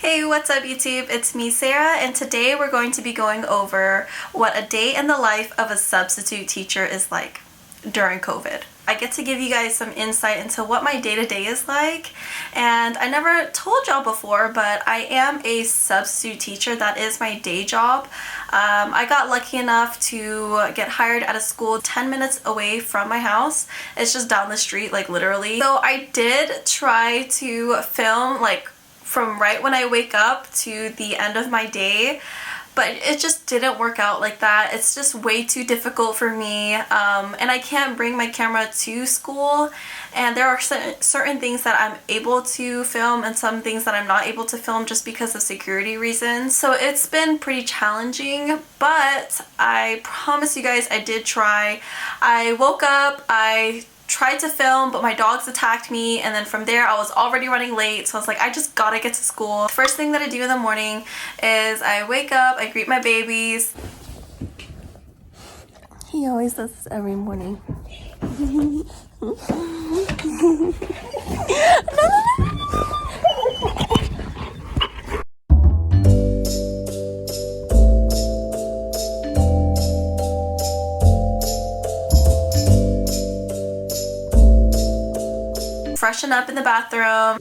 Hey, what's up YouTube? It's me, Sarah, and today we're going to be going over what a day in the life of a substitute teacher is like during COVID. I get to give you guys some insight into what my day-to-day is like, and I never told y'all before, but I am a substitute teacher. That is my day job. I got lucky enough to get hired at a school 10 minutes away from my house. It's just down the street, like literally. So I did try to film like from right when I wake up to the end of my day, but it just didn't work out like that. It's just way too difficult for me, and I can't bring my camera to school, and there are certain things that I'm able to film and some things that I'm not able to film just because of security reasons. So it's been pretty challenging, but I promise you guys I did try. I woke up, I tried to film, but my dogs attacked me, and then from there I was already running late, so I was like, I just gotta get to school. First thing that I do in the morning is I wake up, I greet my babies. He always does this every morning. Freshen up in the bathroom.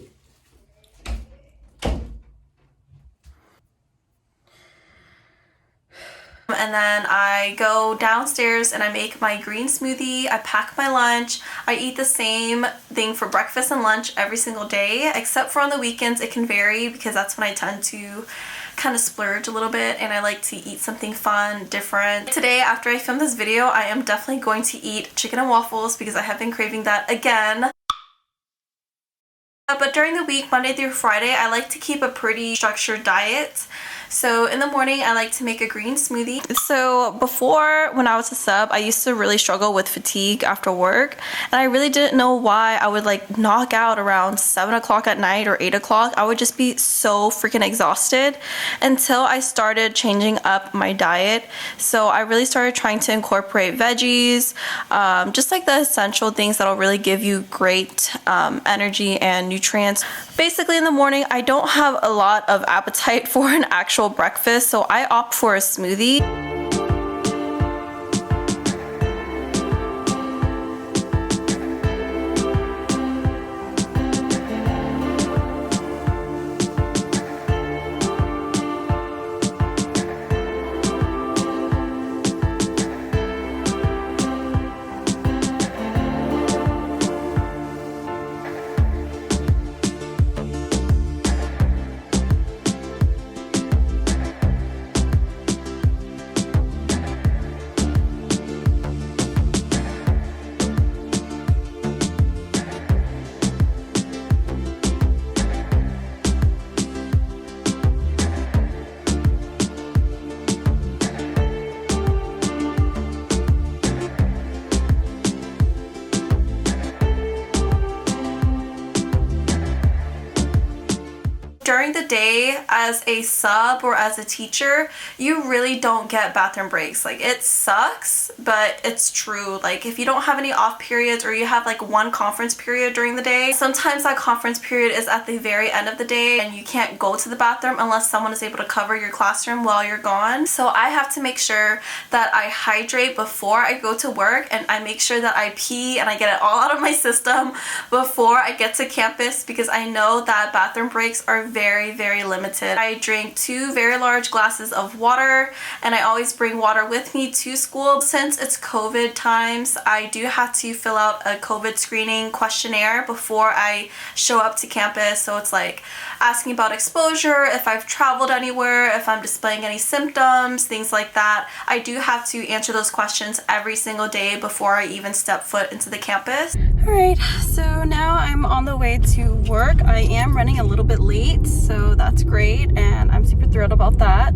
And then I go downstairs and I make my green smoothie. I pack my lunch. I eat the same thing for breakfast and lunch every single day, except for on the weekends. It can vary because that's when I tend to kind of splurge a little bit and I like to eat something fun, different. Today, after I film this video, I am definitely going to eat chicken and waffles because I have been craving that again. But during the week, Monday through Friday, I like to keep a pretty structured diet. So in the morning, I like to make a green smoothie. So before, when I was a sub, I used to really struggle with fatigue after work. And I really didn't know why I would like knock out around 7 o'clock at night or 8 o'clock. I would just be so freaking exhausted until I started changing up my diet. So I really started trying to incorporate veggies, just like the essential things that'll really give you great energy and nutrients. Basically in the morning, I don't have a lot of appetite for an actual breakfast, so I opt for a smoothie. During the day, as a sub or as a teacher, you really don't get bathroom breaks. Like, it sucks, but it's true. Like, if you don't have any off periods or you have like one conference period during the day, sometimes that conference period is at the very end of the day and you can't go to the bathroom unless someone is able to cover your classroom while you're gone. So I have to make sure that I hydrate before I go to work, and I make sure that I pee and I get it all out of my system before I get to campus, because I know that bathroom breaks are very limited. I drink 2 very large glasses of water, and I always bring water with me to school. Since it's COVID times, I do have to fill out a COVID screening questionnaire before I show up to campus. So it's like asking about exposure, if I've traveled anywhere, if I'm displaying any symptoms, things like that. I do have to answer those questions every single day before I even step foot into the campus. Alright, so now I'm on the way to work. I am running a little bit late, so that's great, and I'm super thrilled about that.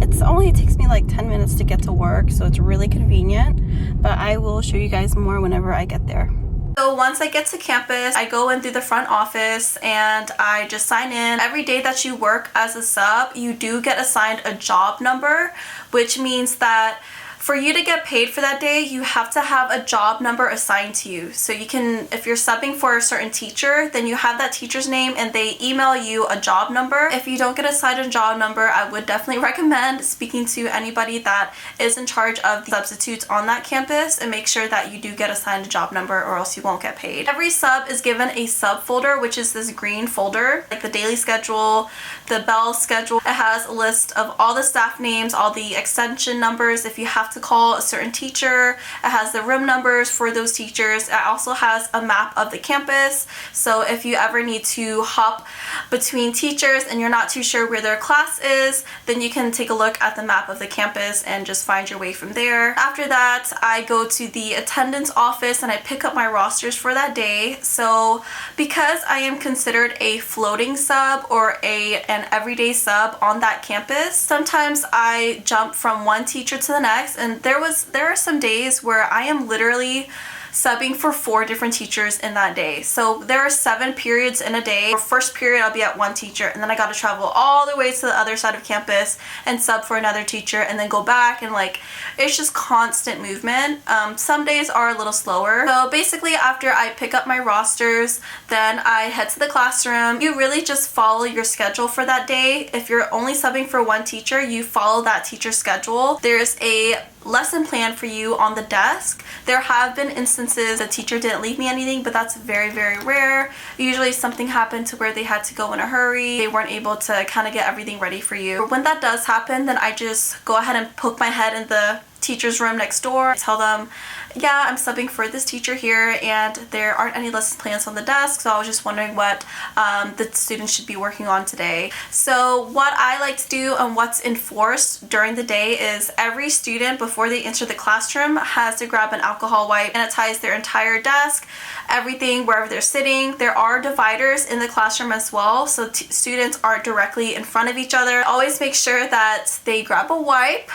It takes me like 10 minutes to get to work, so it's really convenient, but I will show you guys more whenever I get there. So once I get to campus, I go in through the front office and I just sign in. Every day that you work as a sub, you do get assigned a job number, which means that For you to get paid for that day, you have to have a job number assigned to you. So you can, if you're subbing for a certain teacher, then you have that teacher's name and they email you a job number. If you don't get assigned a job number, I would definitely recommend speaking to anybody that is in charge of the substitutes on that campus and make sure that you do get assigned a job number or else you won't get paid. Every sub is given a sub folder, which is this green folder, like the daily schedule, the bell schedule. It has a list of all the staff names, all the extension numbers if you have to call a certain teacher. It has the room numbers for those teachers. It also has a map of the campus, so if you ever need to hop between teachers and you're not too sure where their class is, then you can take a look at the map of the campus and just find your way from there. After that, I go to the attendance office and I pick up my rosters for that day. So because I am considered a floating sub or an everyday sub on that campus, sometimes I jump from one teacher to the next, and there are some days where I am literally subbing for 4 different teachers in that day. So there are 7 periods in a day. For first period, I'll be at one teacher, and then I gotta travel all the way to the other side of campus and sub for another teacher and then go back, and like, it's just constant movement. Some days are a little slower. So basically, after I pick up my rosters, then I head to the classroom. You really just follow your schedule for that day. If you're only subbing for one teacher, you follow that teacher's schedule. There's a lesson plan for you on the desk. There have been instances the teacher didn't leave me anything, but that's very, very rare. Usually something happened to where they had to go in a hurry. They weren't able to kind of get everything ready for you. When that does happen, then I just go ahead and poke my head in the teacher's room next door. I tell them, yeah, I'm subbing for this teacher here and there aren't any lesson plans on the desk, so I was just wondering what the students should be working on today. So what I like to do and what's enforced during the day is every student before they enter the classroom has to grab an alcohol wipe, sanitize their entire desk, everything wherever they're sitting. There are dividers in the classroom as well, so students aren't directly in front of each other. Always make sure that they grab a wipe,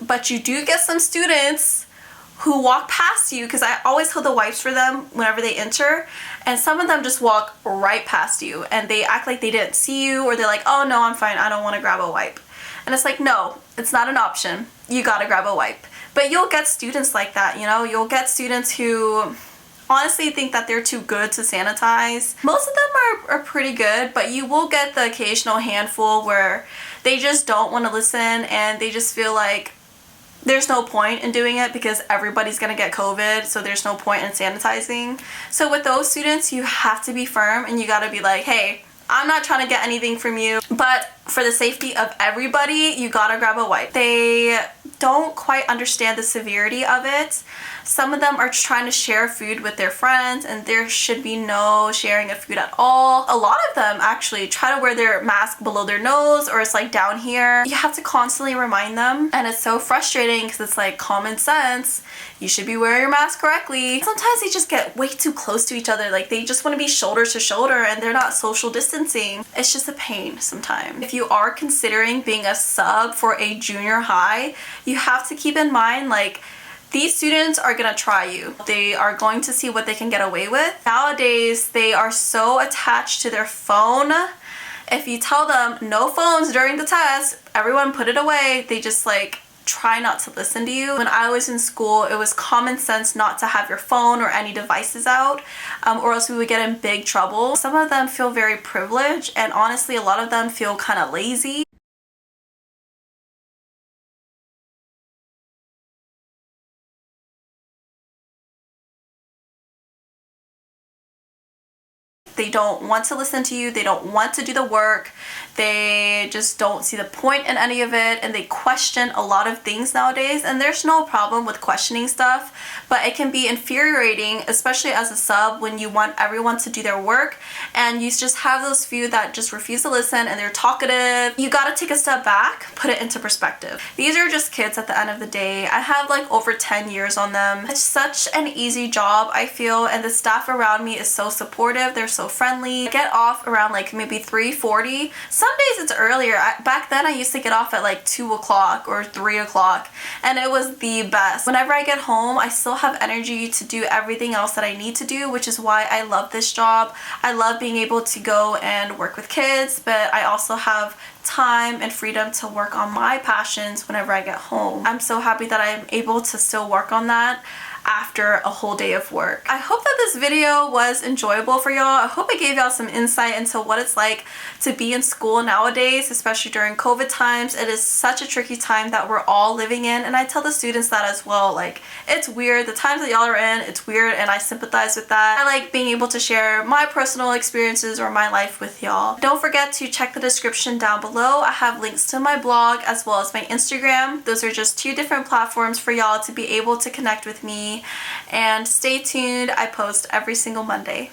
but you do get some students who walk past you, because I always hold the wipes for them whenever they enter, and some of them just walk right past you and they act like they didn't see you, or they're like, oh no, I'm fine, I don't want to grab a wipe. And it's like, no, it's not an option. You gotta grab a wipe. But you'll get students like that, you know? You'll get students who honestly think that they're too good to sanitize. Most of them are pretty good, but you will get the occasional handful where they just don't want to listen and they just feel like there's no point in doing it because everybody's gonna get COVID, so there's no point in sanitizing. So with those students, you have to be firm and you gotta be like, hey, I'm not trying to get anything from you, but for the safety of everybody, you gotta grab a wipe. They don't quite understand the severity of it. Some of them are just trying to share food with their friends, and there should be no sharing of food at all. A lot of them actually try to wear their mask below their nose, or it's like down here. You have to constantly remind them, and it's so frustrating because it's like common sense. You should be wearing your mask correctly. Sometimes they just get way too close to each other, like they just want to be shoulder to shoulder and they're not social distancing. It's just a pain sometimes. If you are considering being a sub for a junior high, you have to keep in mind, like, these students are gonna try you. They are going to see what they can get away with. Nowadays, they are so attached to their phone. If you tell them no phones during the test, everyone put it away, they just like try not to listen to you. When I was in school, it was common sense not to have your phone or any devices out, or else we would get in big trouble. Some of them feel very privileged, and honestly, a lot of them feel kind of lazy. They don't want to listen to you, they don't want to do the work, they just don't see the point in any of it, and they question a lot of things nowadays. And there's no problem with questioning stuff, but it can be infuriating, especially as a sub, when you want everyone to do their work and you just have those few that just refuse to listen and they're talkative. You gotta take a step back, put it into perspective. These are just kids at the end of the day. I have like over 10 years on them. It's such an easy job, I feel, and the staff around me is so supportive, they're so so friendly. I get off around like maybe 3:40. Some days it's earlier. Back then I used to get off at like 2 o'clock or 3 o'clock, and it was the best. Whenever I get home, I still have energy to do everything else that I need to do, which is why I love this job. I love being able to go and work with kids, but I also have time and freedom to work on my passions whenever I get home. I'm so happy that I'm able to still work on that after a whole day of work. I hope that this video was enjoyable for y'all. I hope it gave y'all some insight into what it's like to be in school nowadays, especially during COVID times. It is such a tricky time that we're all living in, and I tell the students that as well. Like, it's weird. The times that y'all are in, it's weird, and I sympathize with that. I like being able to share my personal experiences or my life with y'all. Don't forget to check the description down below. I have links to my blog as well as my Instagram. Those are just 2 different platforms for y'all to be able to connect with me. And stay tuned, I post every single Monday.